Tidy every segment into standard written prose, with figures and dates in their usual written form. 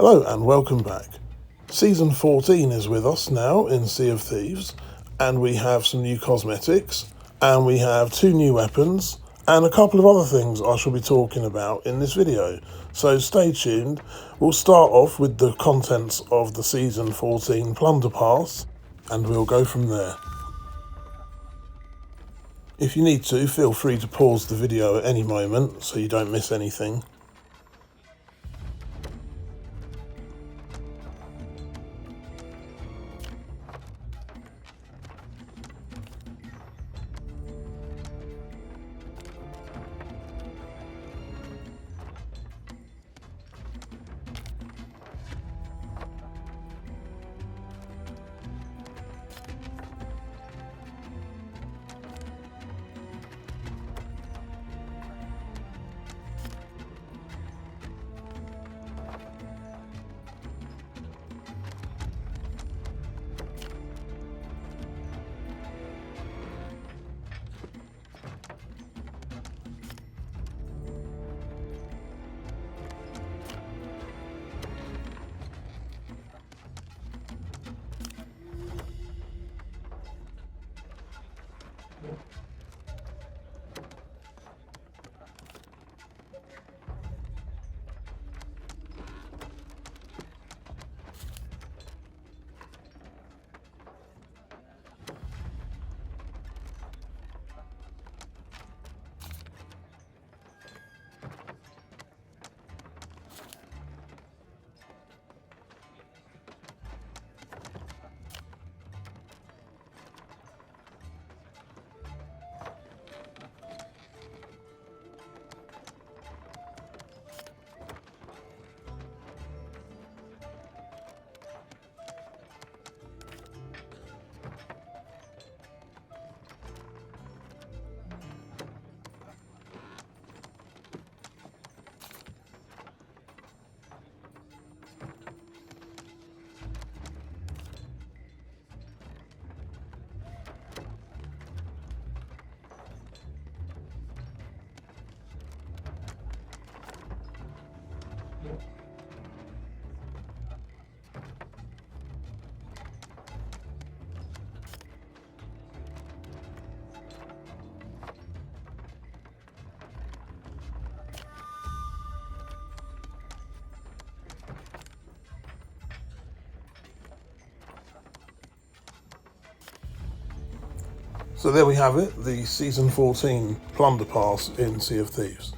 Hello and welcome back. Season 14 is with us now in Sea of Thieves, and we have some new cosmetics, and we have 2 new weapons, and a couple of other things I shall be talking about in this video. So stay tuned. We'll start off with the contents of the Season 14 Plunder Pass, and we'll go from there. If you need to, feel free to pause the video at any moment so you don't miss anything. So there we have it, the Season 14 Plunder Pass in Sea of Thieves.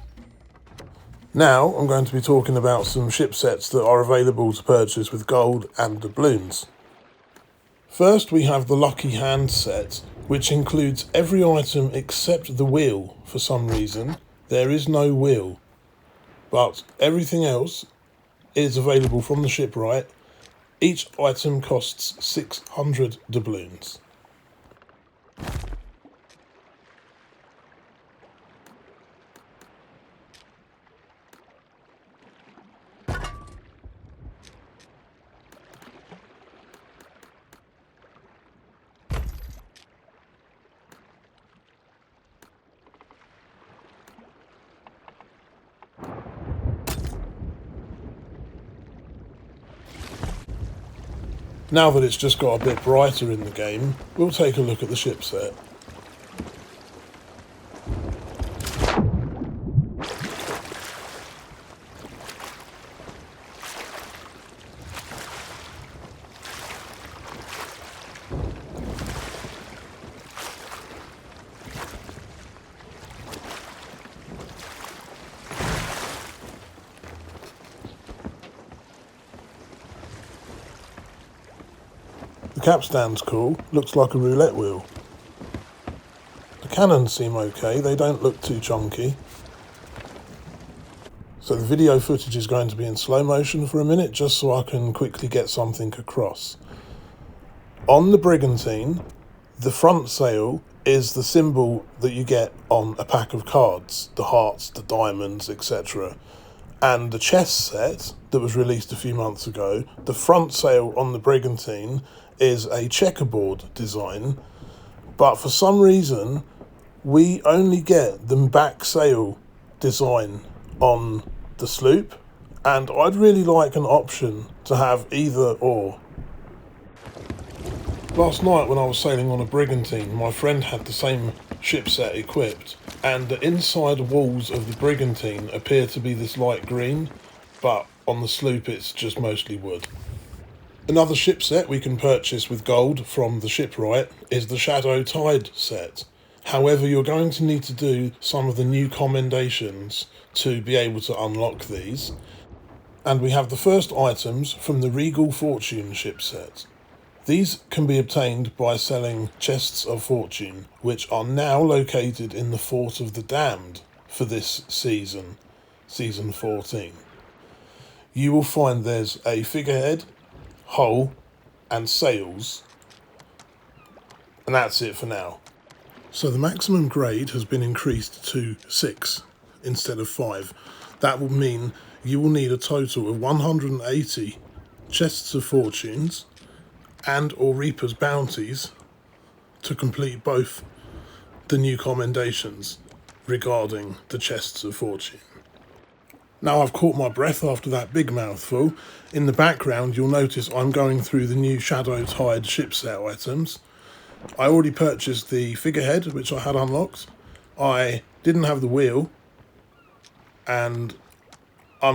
Now I'm going to be talking about some ship sets that are available to purchase with gold and doubloons. First we have the Lucky Hand set, which includes every item except the wheel. For some reason there is no wheel, but everything else is available from the shipwright. Each item costs 600 doubloons. Now that it's just got a bit brighter in the game, we'll take a look at the ship set. The capstan's cool, looks like a roulette wheel. The cannons seem okay, they don't look too chunky. So the video footage is going to be in slow motion for a minute, just so I can quickly get something across. On the brigantine, the front sail is the symbol that you get on a pack of cards, the hearts, the diamonds, etc. And the chess set that was released a few months ago, the front sail on the brigantine is a checkerboard design, but for some reason we only get the back sail design on the sloop and I'd really like an option to have either or. Last night when I was sailing on a brigantine, my friend had the same ship set equipped, and the inside walls of the brigantine appear to be this light green, but on the sloop it's just mostly wood. Another ship set we can purchase with gold from the shipwright is the Shadow Tide set. However, you're going to need to do some of the new commendations to be able to unlock these. And we have the first items from the Regal Fortune ship set. These can be obtained by selling chests of fortune, which are now located in the Fort of the Damned for this season, season 14. You will find there's a figurehead, hull, and sails, and that's it for now. So the maximum grade has been increased to 6 instead of 5. That will mean you will need a total of 180 chests of fortunes and or Reaper's bounties to complete both the new commendations regarding the chests of fortune. Now I've caught my breath after that big mouthful. In the background you'll notice I'm going through the new Shadow Tide ship set items. I already purchased the figurehead, which I had unlocked. I didn't have the wheel, and I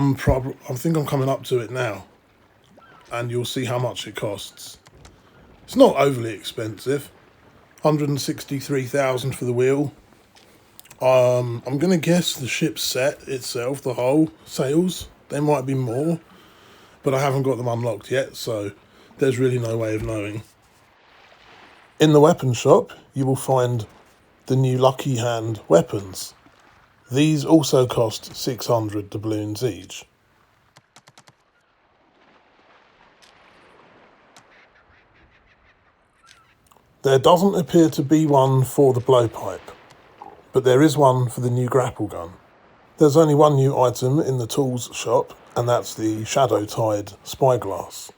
think I'm coming up to it now, and you'll see how much it costs. It's not overly expensive, 163,000 for the wheel. I'm going to guess the ship set itself, the hull, sails, they might be more, but I haven't got them unlocked yet, so there's really no way of knowing. In the weapon shop, you will find the new Lucky Hand weapons. These also cost 600 doubloons each. There doesn't appear to be one for the blowpipe, but there is one for the new grapple gun. There's only one new item in the tools shop, and that's the Shadow Tide spyglass.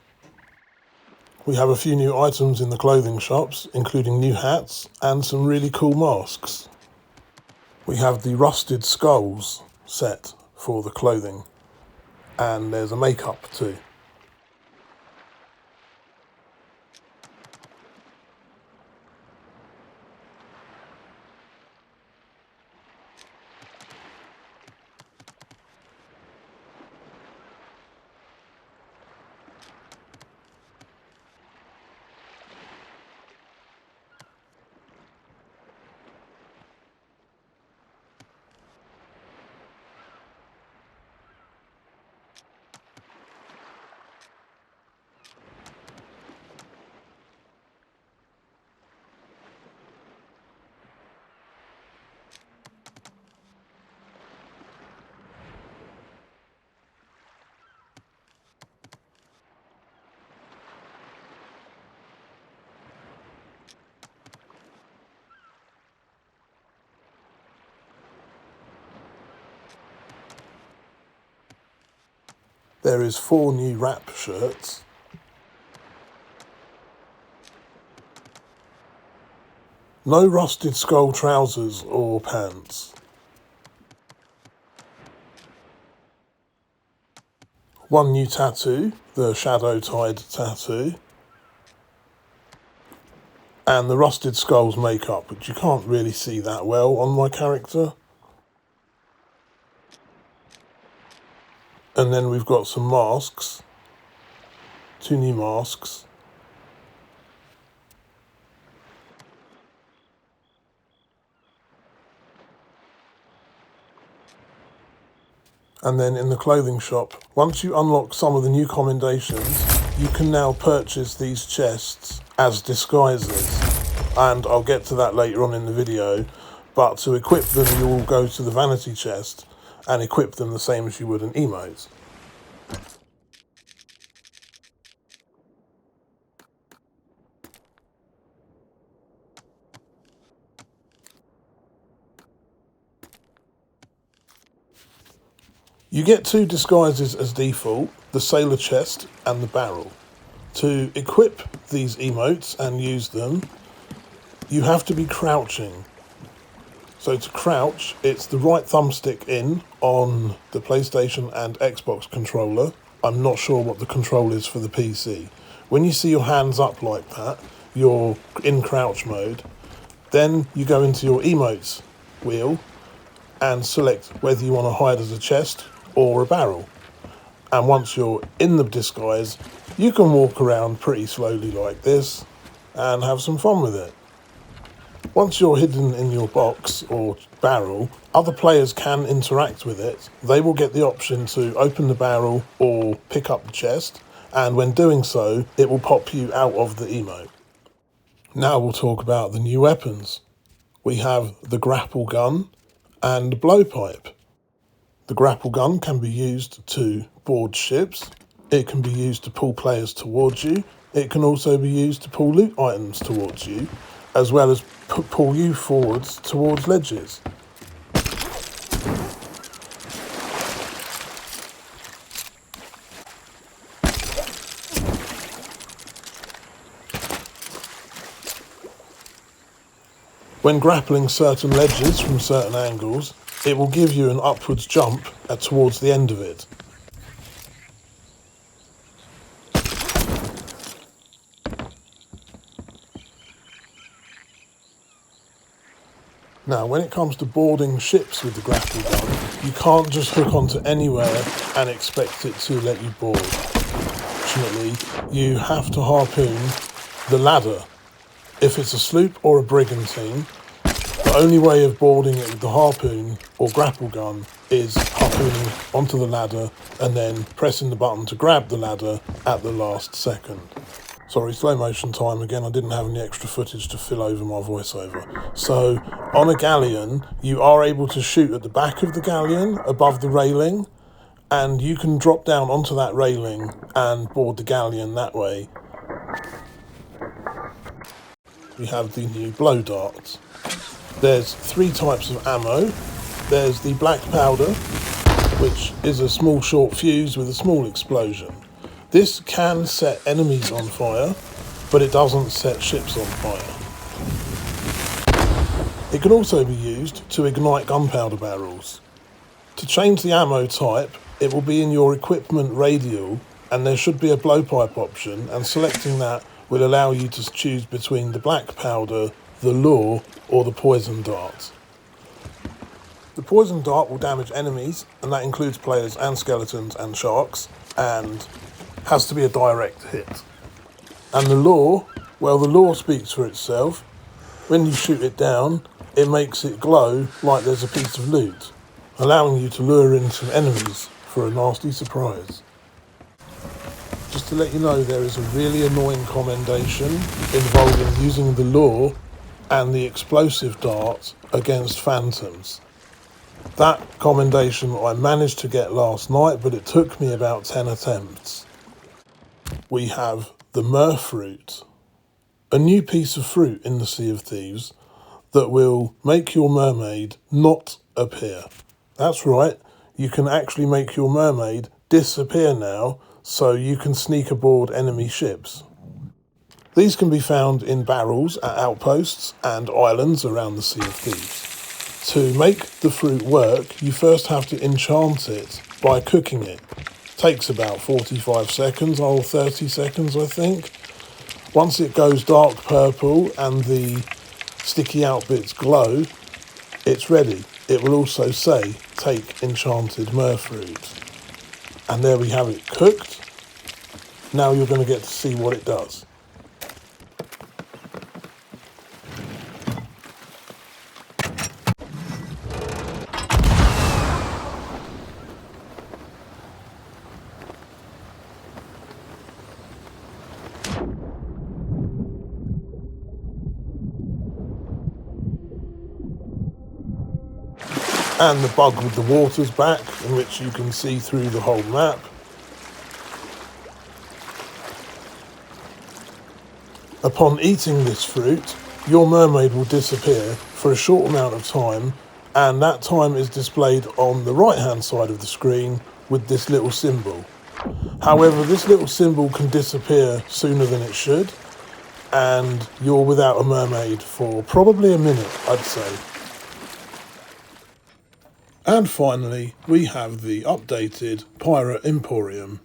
We have a few new items in the clothing shops, including new hats and some really cool masks. We have the Rusted Skulls set for the clothing, and there's a makeup too. There is 4 new wrap shirts. No Rusted Skull trousers or pants. 1 new tattoo, the Shadow Tide tattoo. And the Rusted Skulls makeup, which you can't really see that well on my character. And then we've got some masks, 2 new masks. And then in the clothing shop, once you unlock some of the new commendations, you can now purchase these chests as disguises. And I'll get to that later on in the video, but to equip them you will go to the vanity chest and equip them the same as you would an emote. You get 2 disguises as default, the sailor chest and the barrel. To equip these emotes and use them, you have to be crouching. So to crouch, it's the right thumbstick in on the PlayStation and Xbox controller. I'm not sure what the control is for the PC. When you see your hands up like that, you're in crouch mode. Then you go into your emotes wheel and select whether you want to hide as a chest or a barrel. And once you're in the disguise, you can walk around pretty slowly like this and have some fun with it. Once you're hidden in your box or barrel, other players can interact with it. They will get the option to open the barrel or pick up the chest, and when doing so, it will pop you out of the emote. Now we'll talk about the new weapons. We have the grapple gun and the blowpipe. The grapple gun can be used to board ships. It can be used to pull players towards you. It can also be used to pull loot items towards you, as well as pull you forwards towards ledges. When grappling certain ledges from certain angles, it will give you an upwards jump towards the end of it. Now, when it comes to boarding ships with the grapple gun, you can't just hook onto anywhere and expect it to let you board. Fortunately, you have to harpoon the ladder. If it's a sloop or a brigantine, the only way of boarding it with the harpoon or grapple gun is harpooning onto the ladder and then pressing the button to grab the ladder at the last second. Sorry, slow motion time again. I didn't have any extra footage to fill over my voiceover. So, on a galleon, you are able to shoot at the back of the galleon above the railing, and you can drop down onto that railing and board the galleon that way. We have the new blow darts. There's 3 types of ammo. There's the black powder, which is a small short fuse with a small explosion. This can set enemies on fire, but it doesn't set ships on fire. It can also be used to ignite gunpowder barrels. To change the ammo type, it will be in your equipment radial, and there should be a blowpipe option, and selecting that will allow you to choose between the black powder, the lure, or the poison dart. The poison dart will damage enemies, and that includes players and skeletons and sharks, and has to be a direct hit. And the lure, well, the lure speaks for itself. When you shoot it down, it makes it glow like there's a piece of loot, allowing you to lure in some enemies for a nasty surprise. Just to let you know, there is a really annoying commendation involving using the lure and the explosive dart against phantoms. That commendation I managed to get last night, but it took me about 10 attempts. We have the merfruit, a new piece of fruit in the Sea of Thieves that will make your mermaid not appear. That's right, you can actually make your mermaid disappear now, so you can sneak aboard enemy ships. These can be found in barrels at outposts and islands around the Sea of Thieves. To make the fruit work, you first have to enchant it by cooking it. Takes about 45 seconds or 30 seconds, I think. Once it goes dark purple and the sticky out bits glow, it's ready. It will also say, take enchanted merfruit. And there we have it cooked. Now you're going to get to see what it does. And the bug with the water's back, in which you can see through the whole map. Upon eating this fruit, your mermaid will disappear for a short amount of time, and that time is displayed on the right hand side of the screen with this little symbol. However, this little symbol can disappear sooner than it should, and you're without a mermaid for probably a minute, I'd say. And finally, we have the updated Pirate Emporium.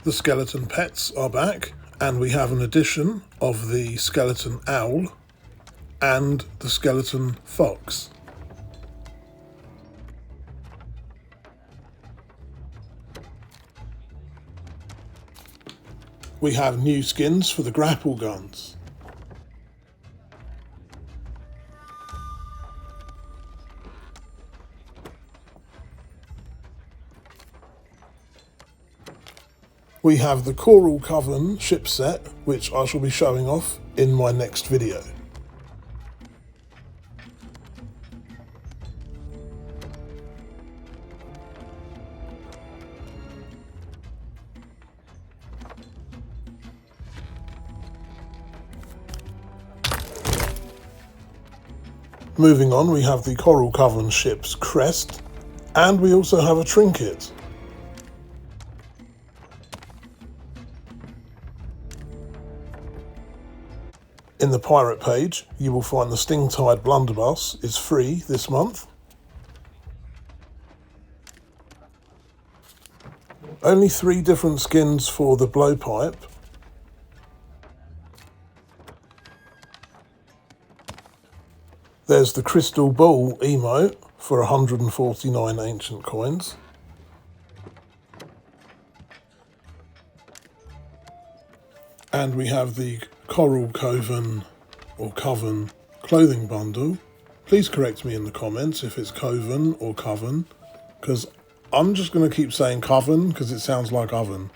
The skeleton pets are back, and we have an addition of the skeleton owl and the skeleton fox. We have new skins for the grapple guns. We have the Coral Coven ship set, which I shall be showing off in my next video. Moving on, we have the Coral Coven ship's crest, and we also have a trinket. In the pirate page, you will find the Sting-Tide blunderbuss is free this month. Only 3 different skins for the blowpipe. There's the Crystal Ball emote for 149 ancient coins. And we have the Coral Coven or Coven clothing bundle. Please correct me in the comments if it's Coven or Coven, because I'm just going to keep saying Coven because it sounds like oven.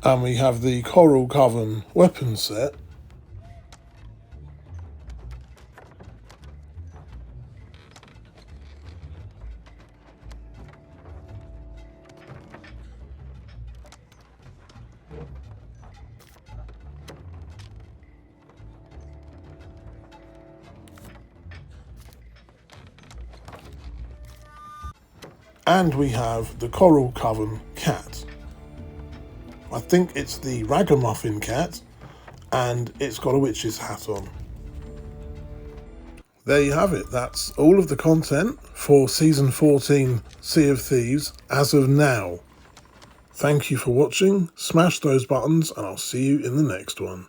And we have the Coral Coven weapon set. And we have the Coral Coven cat. I think it's the Ragamuffin cat, and it's got a witch's hat on. There you have it. That's all of the content for Season 14 Sea of Thieves as of now. Thank you for watching, smash those buttons, and I'll see you in the next one.